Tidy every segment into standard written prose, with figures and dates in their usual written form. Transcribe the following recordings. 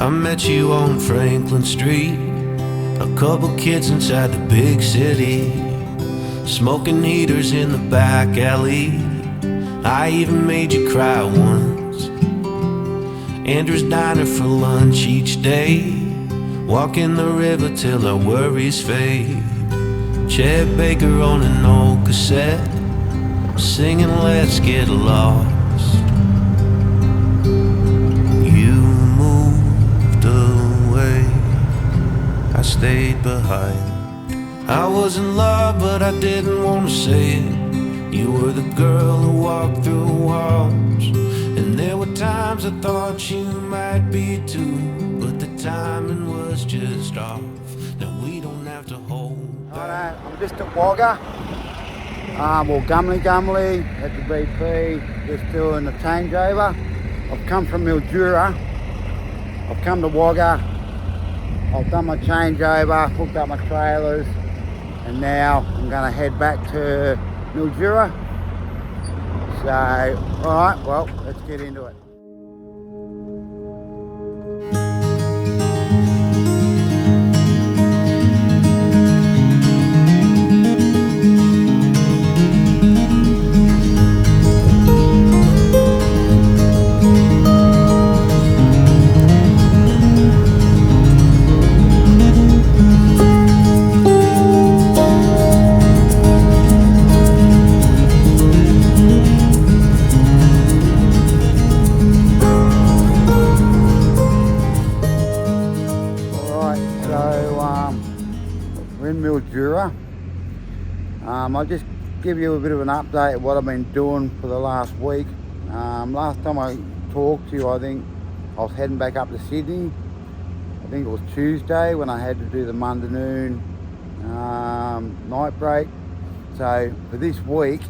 I met you on Franklin Street, a couple kids inside the big city, smoking heaters in the back alley. I even made you cry once. Andrew's diner for lunch each day, walking the river till our worries fade. Chet Baker on an old cassette, singing Let's Get Lost. You moved away, I stayed behind. I was in love but I didn't want to say it. You were the girl who walked through walls, and there were times I thought you might be too, but the timing was just off. Now we don't have to hold back. I'm just at Wagga, or Gumley at the BP, just doing the changeover. I've come from Mildura, I've come to Wagga, I've done my changeover, hooked up my trailers, and now I'm going to head back to Mildura. So, alright, well, let's get into it. We're in Mildura. I'll just give you a bit of an update of what I've been doing for the last week. Last time I talked to you, I think I was heading back up to Sydney. I think it was Tuesday when I had to do the Monday noon night break. So for this week,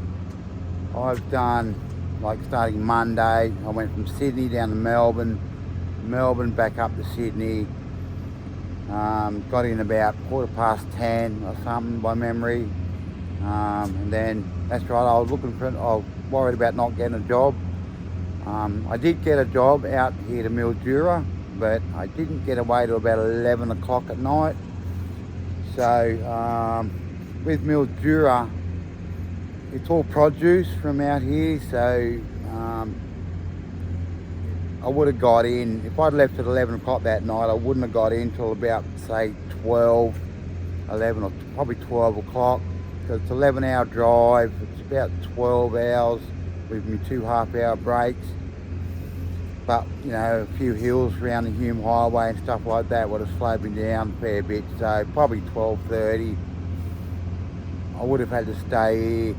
I've done, like starting Monday, I went from Sydney down to Melbourne back up to Sydney. Got in about 10:15 or something by memory, and then that's right, I was worried about not getting a job. I did get a job out here to Mildura, but I didn't get away till about 11 o'clock at night. So with Mildura, it's all produce from out here, so I would have got in, if I'd left at 11 o'clock that night, I wouldn't have got in till about, say, 12, 11 or probably 12 o'clock. Because it's an 11-hour drive, it's about 12 hours with me 2 half-hour breaks. But, you know, a few hills around the Hume Highway and stuff like that would have slowed me down a fair bit. So probably 12:30. I would have had to stay here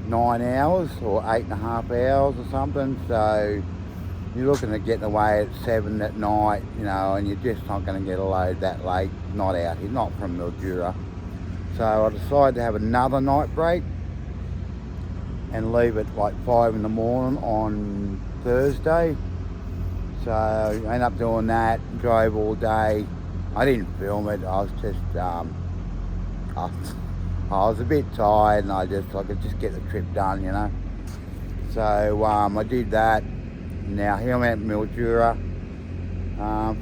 9 hours or 8.5 hours or something. So you're looking at getting away at 7 at night, you know, and you're just not going to get a load that late, not out here, not from Mildura. So I decided to have another night break and leave at like 5 in the morning on Thursday. So I ended up doing that, drove all day. I didn't film it, I was just, I was a bit tired and I could just get the trip done, you know. So I did that. Now here I'm at Mildura.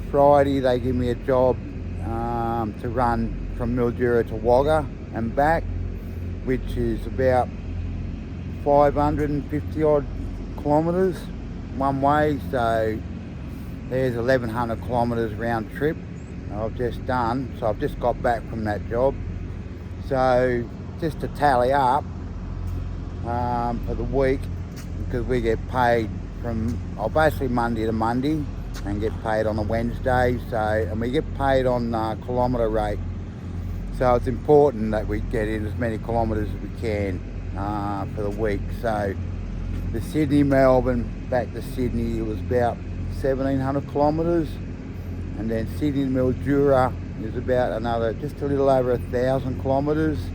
Friday they give me a job to run from Mildura to Wagga and back, which is about 550 odd kilometres one way. So there's 1100 kilometres round trip I've just done. So I've just got back from that job. So just to tally up for the week, because we get paid from basically Monday to Monday and get paid on a Wednesday, so, and we get paid on kilometre rate. So it's important that we get in as many kilometres as we can for the week. So the Sydney, Melbourne, back to Sydney, it was about 1700 kilometres, and then Sydney to Mildura is about another, just a little over 1,000 kilometres.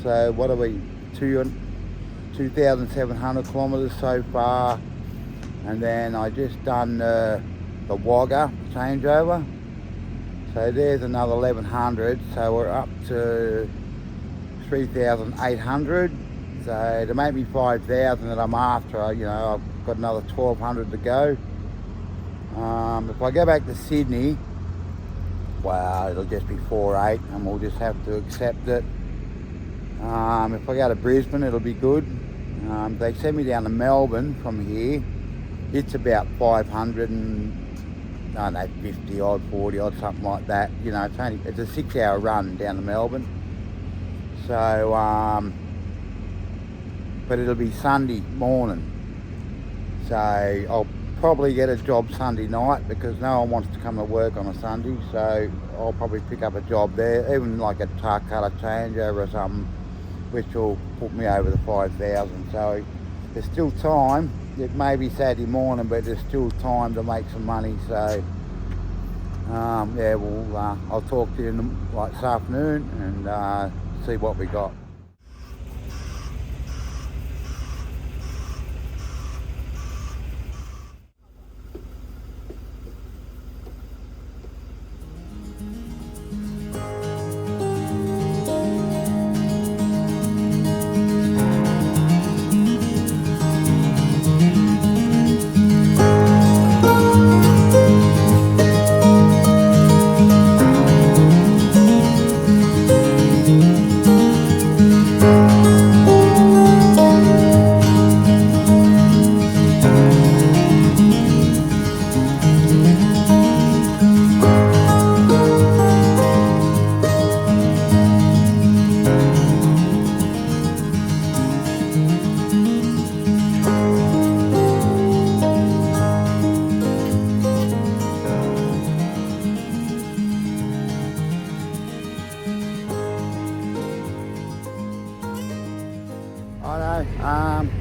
So what are we, 2,700 kilometres so far. And then I just done the Wagga changeover. So there's another 1,100. So we're up to 3,800. So to make me 5,000 that I'm after, you know, I've got another 1,200 to go. If I go back to Sydney, well, it'll just be 4.8 and we'll just have to accept it. If I go to Brisbane, it'll be good. If they send me down to Melbourne from here, it's about 500 and, I don't know, 50 odd, 40 odd, something like that. You know, it's a 6-hour run down to Melbourne. So, but it'll be Sunday morning. So I'll probably get a job Sunday night because no one wants to come to work on a Sunday. So I'll probably pick up a job there, even like a tar cutter changeover or something, which will put me over the 5,000. So there's still time. It may be Saturday morning, but there's still time to make some money. So yeah, I'll talk to you like this afternoon and see what we got.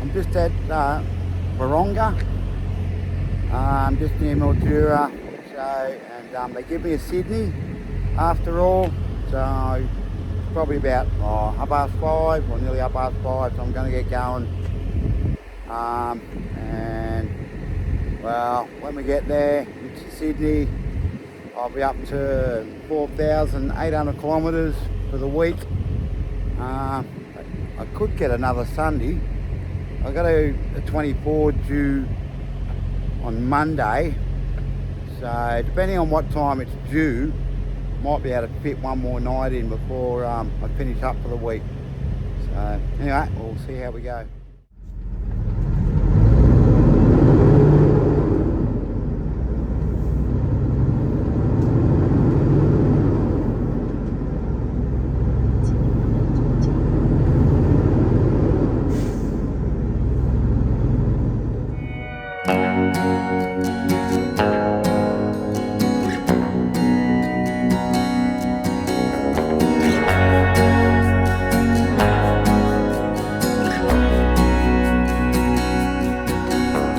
I'm just at Wahronga, just near Mildura, so, and they give me a Sydney after all, so it's probably about 5:30 or nearly 5:30, so I'm going to get going. And well, when we get there to Sydney, I'll be up to 4,800 kilometres for the week. I could get another Sunday. I got a 24 due on Monday, so depending on what time it's due, might be able to fit one more night in before I finish up for the week. So anyway, we'll see how we go.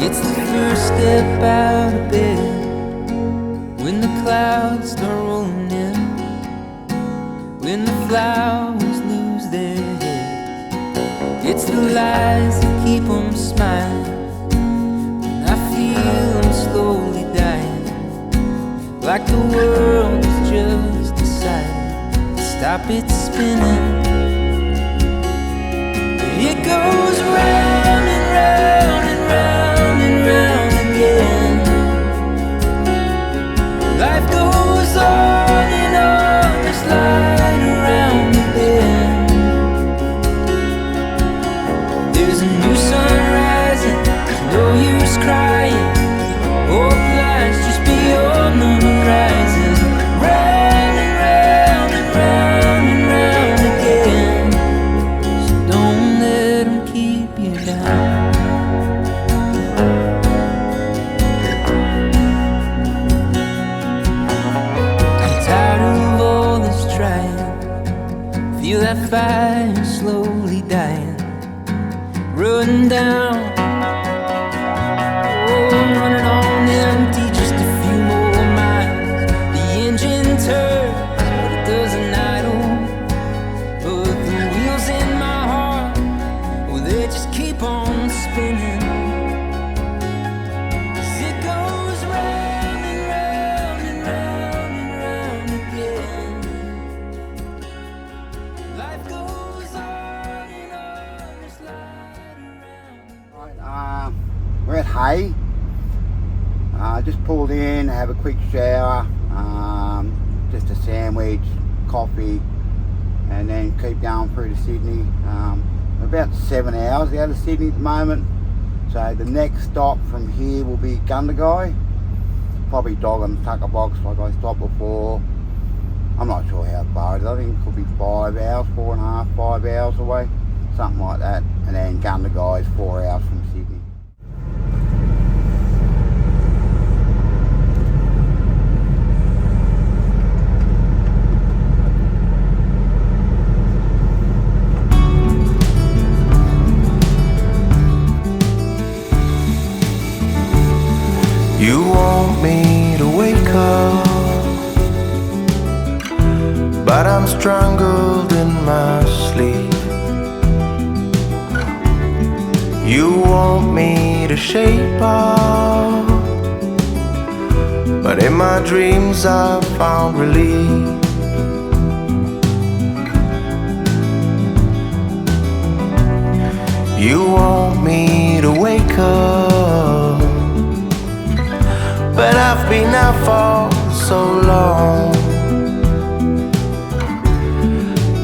It's the first step out of bed when the clouds start rolling in, when the flowers lose their heads. It's the lies that keep them smiling when I feel them slowly dying, like the world has just decided to stop its spinning. It goes round and round and round and round again. Life goes on and on, just slide around the bend. There's a new sun rising, there's no use crying. Hope lies just beyond the horizon. Round and round and round and round again. So don't let them keep you down. Feel that fire slowly dying, running down. Oh, I'm running on empty, just a few more miles. The engine turns, but it doesn't idle. But the wheels in my heart, well, they just keep on spinning. We're at Hay, Just pulled in, have a quick shower, just a sandwich, coffee, and then keep going through to Sydney. About 7 hours out of Sydney at the moment. So the next stop from here will be Gundagai. Probably dog on the Tucker box like I stopped before. I'm not sure how far it is. I think it could be 5 hours, 4.5, 5 hours away. Something like that. And then Gundagai is 4 hours from Sydney. You want me to wake up, but I'm strangled in my sleep. You want me to shape up, but in my dreams I found relief. You want me to wake up, but I've been out for so long.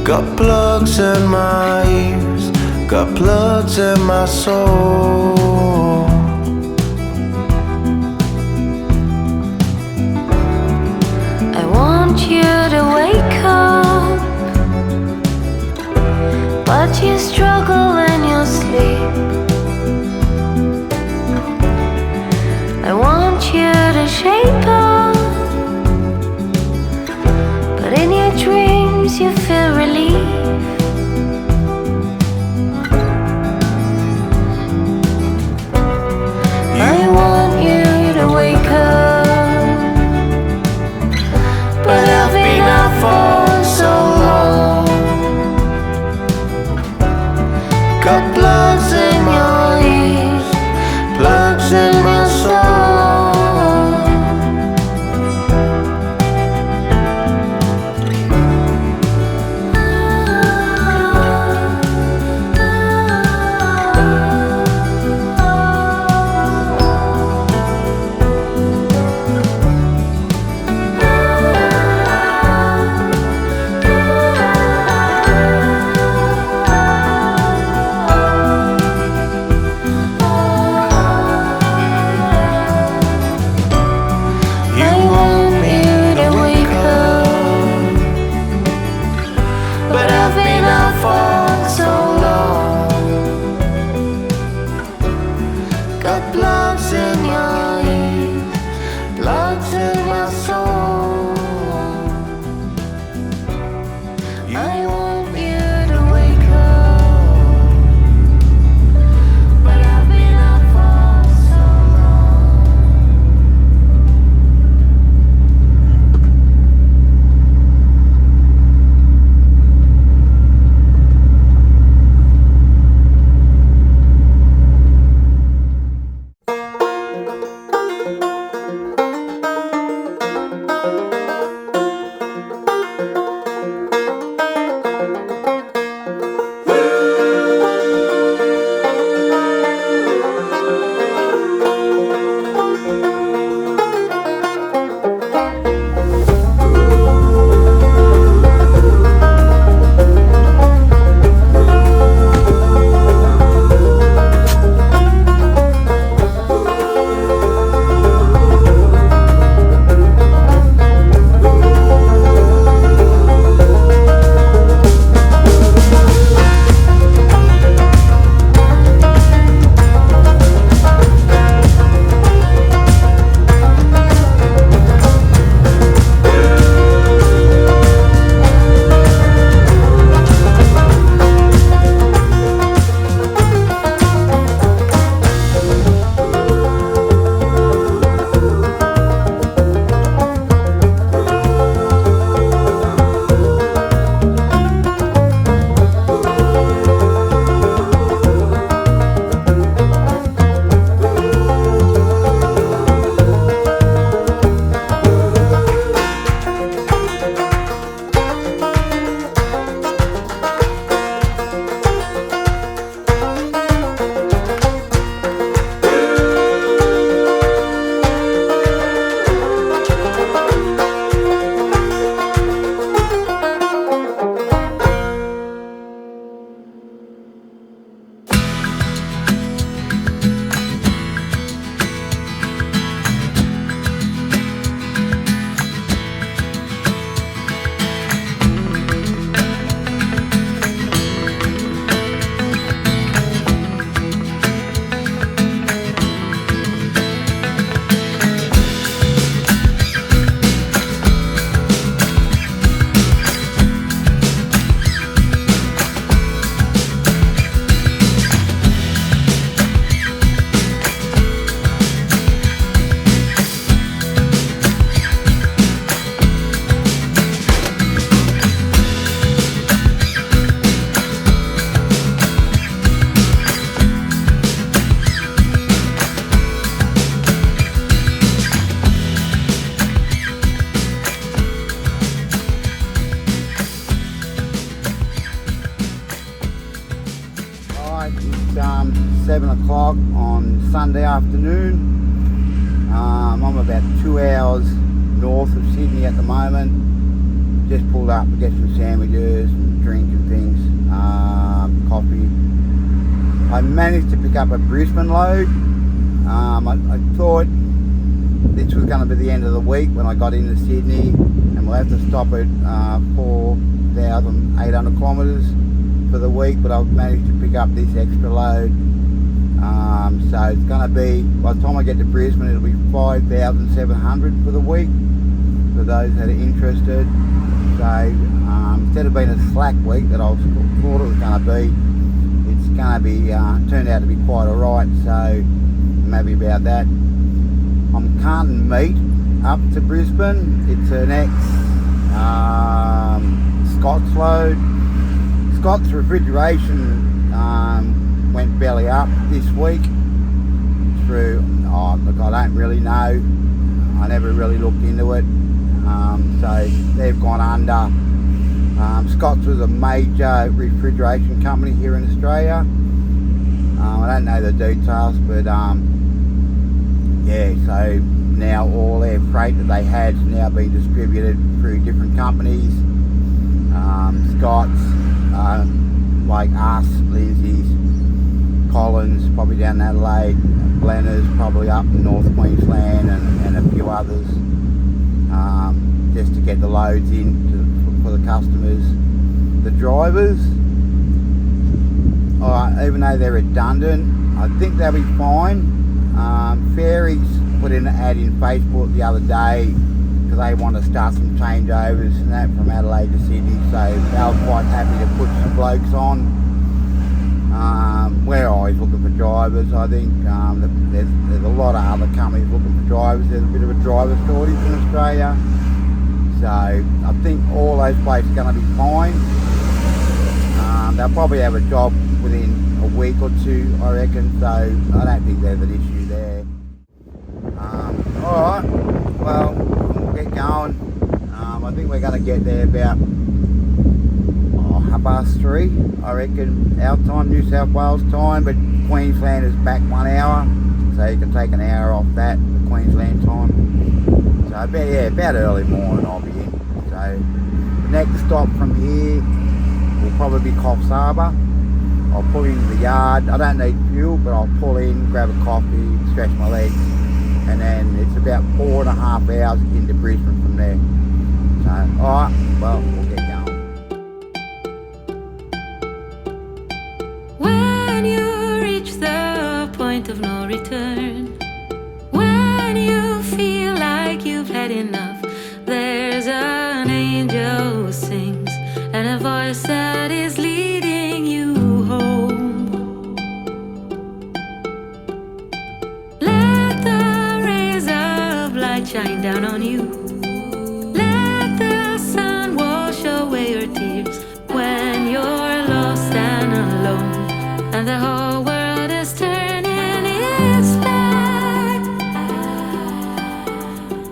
Got plugs in my ears, got plugs in my soul. I want you to wake up, but you struggle in your sleep. I want you to shape up, but in your dreams you feel relief. I want you to wake up, but I've been out for so long. Got plugs in my ears, plugs in my soul. Alright, it's 7 o'clock on Sunday afternoon. I'm about 2 hours north of Sydney at the moment. Just pulled up to get some sandwiches and drink and things, coffee. I managed to pick up a Brisbane load. I thought this was going to be the end of the week when I got into Sydney, and we'll have to stop at 4,800 kilometres for the week, but I've managed to pick up this extra load. So it's going to be, by the time I get to Brisbane, it'll be 5,700 for the week for those that are interested. So instead of being a slack week that I thought it was going to be, it's going to be turned out to be quite alright. So maybe about that. I'm carting meat up to Brisbane. It's an Scott's load. Scott's refrigeration went belly up this week through, look, I don't really know. I never really looked into it. So they've gone under. Scott's was a major refrigeration company here in Australia. I don't know the details, but yeah, so now all their freight that they had is now being distributed through different companies. Scott's, like us, Lizzie's, Collins, probably down in Adelaide, Blenner's probably up in North Queensland, and a few others, just to get the loads in for the customers. The drivers, even though they're redundant, I think they'll be fine. Fairies put in an ad in Facebook the other day because they want to start some changeovers and that from Adelaide to Sydney, so they were quite happy to put some blokes on. We're always looking for drivers. I think there's a lot of other companies looking for drivers. There's a bit of a driver shortage in Australia, so I think all those places are going to be fine. They'll probably have a job within a week or two, I reckon, so I don't think there's an issue there. Alright, well, we'll get going. I think we're going to get there about 3:30, I reckon, our time, New South Wales time, but Queensland is back 1 hour, so you can take an hour off that for Queensland time. So about early morning I'll be in. So the next stop from here will probably be Coffs Harbour. I'll pull into the yard. I don't need fuel, but I'll pull in, grab a coffee, stretch my legs, and then it's about 4.5 hours into Brisbane from there. So, alright, well, we'll get going. When you reach the point of no return, when you feel like you've had enough, there's an angel who sings and a voice that is leading you home. Let the rays of light shine down on you. Let the sun wash away your tears when you're lost and alone, and the whole world is turning its back.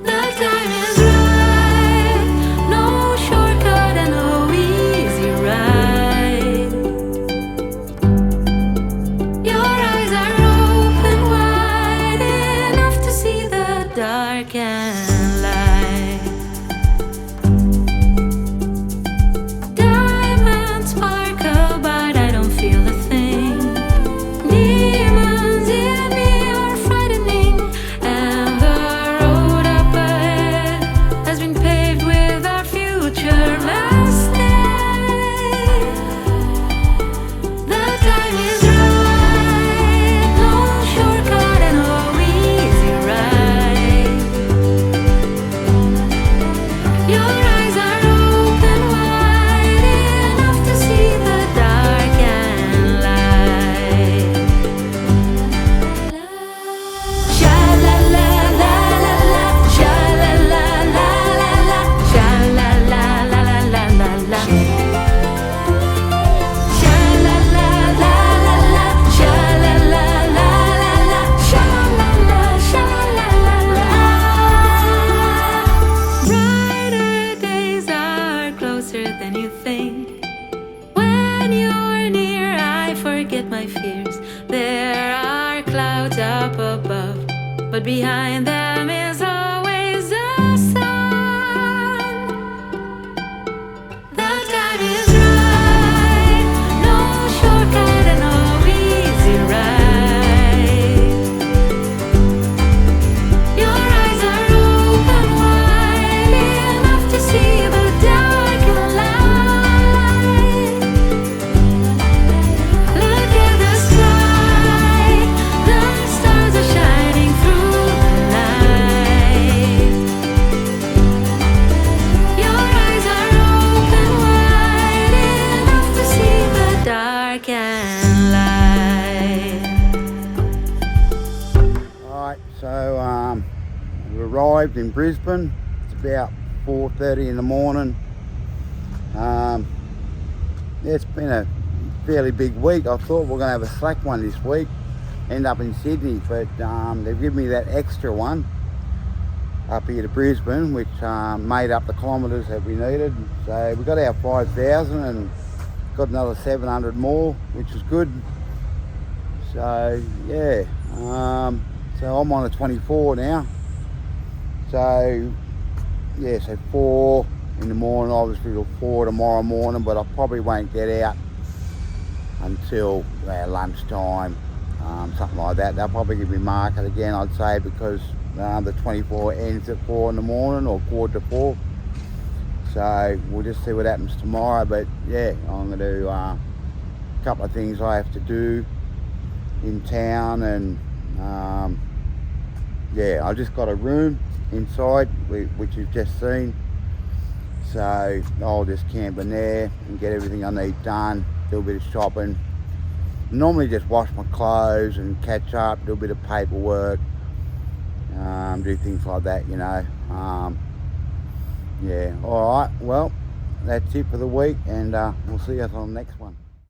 The time is right, no shortcut and no easy ride. Your eyes are open wide enough to see the dark and light. Diamonds sparkle, but I don't feel a thing. but behind them is always the sun. The time is right, no shortcut and no easy ride. Your eyes are open wide enough to see the dark and light. Look at the sky, the stars are shining through the night. Your eyes are open wide enough to see the dark and light. Alright, so we arrived in Brisbane. It's about 4:30 in the morning. Yeah, it's been a fairly big week. I thought we were going to have a slack one this week, end up in Sydney, but they've given me that extra one up here to Brisbane, which made up the kilometres that we needed. So we got our 5,000 and got another 700 more, which is good. So yeah, so I'm on a 24 now. So yeah, so 4 in the morning, obviously till 4 tomorrow morning, but I probably won't get out until lunchtime, something like that. They'll probably give me market again, I'd say, because the 24 ends at 4 in the morning or 3:45. So we'll just see what happens tomorrow. But yeah, I'm going to do a couple of things I have to do in town, and yeah, I just got a room inside, which you've just seen. So I'll just camp in there and get everything I need done, do a bit of shopping. Normally just wash my clothes and catch up, do a bit of paperwork, do things like that, you know. Yeah, alright, well, that's it for the week, and we'll see you on the next one.